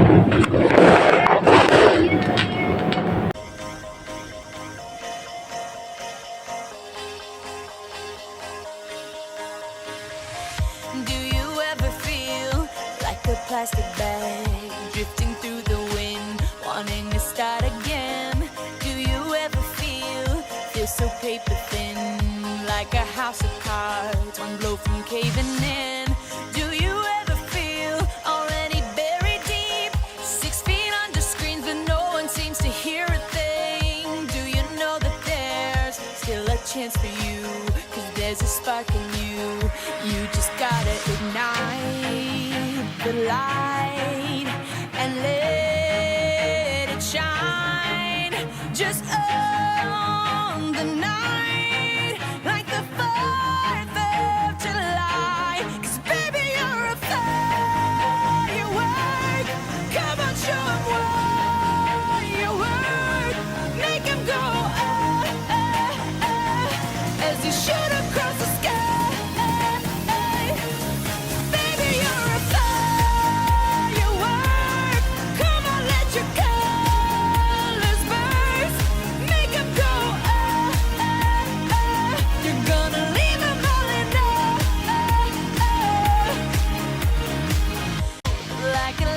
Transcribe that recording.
Do you ever feel like a plastic bag drifting through the wind, wanting to start again? Do you ever feel so paper thin, like a house of cards, one blow from caving in? Do you ever feel already buried deep, 6 feet under screens, but no one seems to hear a thing? Do you know that there's still a chance for you, 'cause there's a spark in you? You just gotta ignite the light and let it shine. Just on the night, like the 4th of July. 'Cause baby, you're a firework. Come on, show 'em what you work. Make 'em go, as you shoot across the sky. Baby, you're a firework. Come on, let your colors burst. Make 'em go, you're gonna leave 'em all in love. Like a